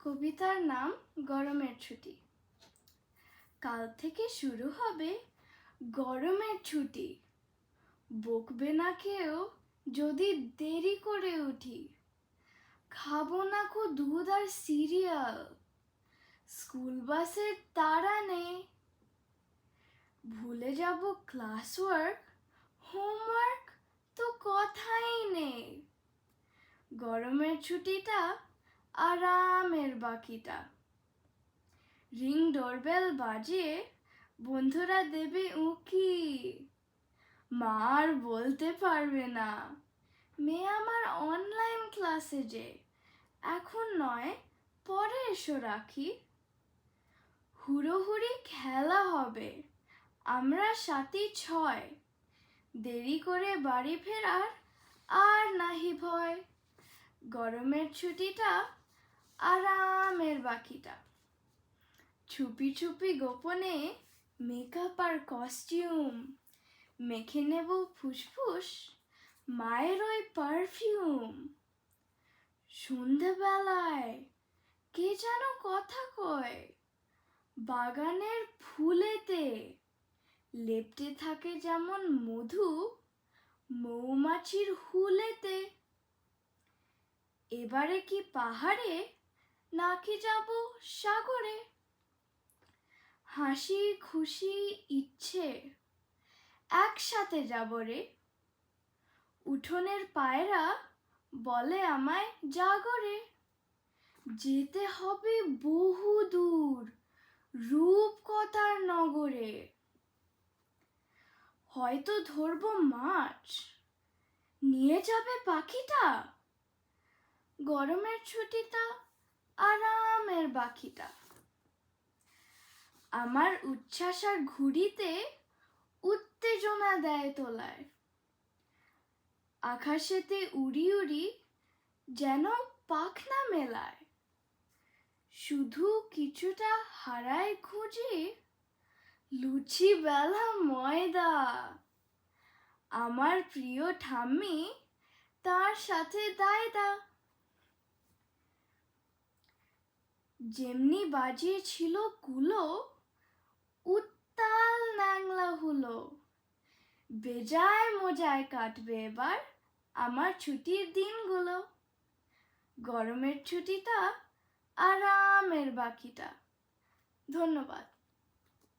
কবিতার নাম গরমের ছুটি। কাল থেকে শুরু হবে গরমের ছুটি, বকবে না কেউ যদি দেরি করে উঠি। খাবো না কো দুধ আর সিরিয়াল, স্কুল বাসের তাড়া নেই। ভুলে যাব ক্লাস ওয়ার্ক, হোমওয়ার্ক তো কথাই নেই। গরমের ছুটিটা আরামের বাকিটা। রিং ডোরবেল বাজিয়ে বন্ধুরা দেবে উঁকি। মা আর বলতে পারবে না, মেয়ে আমার অনলাইন ক্লাসে যে, এখন নয় পরে এসো রাখি। হুড়োহুড়ি খেলা হবে, আমরা 7-6, দেরি করে বাড়ি ফেরার আর নাহি ভয়। গরমের ছুটিটা আরামের বাকিটা। ছুপি ছুপি গোপনে মেকআপ আর কস্টিউম, মেখে নেব ফুসফুস মায়ের ওই পারফিউম। সন্ধেবেলায় কে যেন কথা কয়, বাগানের ফুলেতে লেপ্টে থাকে যেমন মধু মৌমাছির হুলেতে। এবারে কি পাহাড়ে নাকি যাব সাগরে? হাসি খুশি ইচ্ছে একসাথে যাব রে। উঠোনের পায়রা বলে আমায় জাগরে, যেতে হবে বহু দূর রূপকথার নগরে। হয়তো ধরবো মাছ, নিয়ে যাবে পাখিটা। গরমের ছুটিটা আরামের বাকিটা। আমার উচ্ছ্বাস আর ঘুড়িতে উত্তেজনা দেয় তোলায়। আকাশেতে উড়ি উড়ি যেন পাখনা মেলায়। শুধু কিছুটা হারায় খুঁজি, লুচি বেলা ময়দা। আমার প্রিয় ঠাম্মি তার সাথে দায়দা। যেমনি বাজিয়েছিল কুলো, উত্তাল ন্যাংলা হলো। বেজায় মজায় কাটবে এবার আমার ছুটির দিনগুলো। গরমের ছুটিটা আরামের বাকিটা। ধন্যবাদ।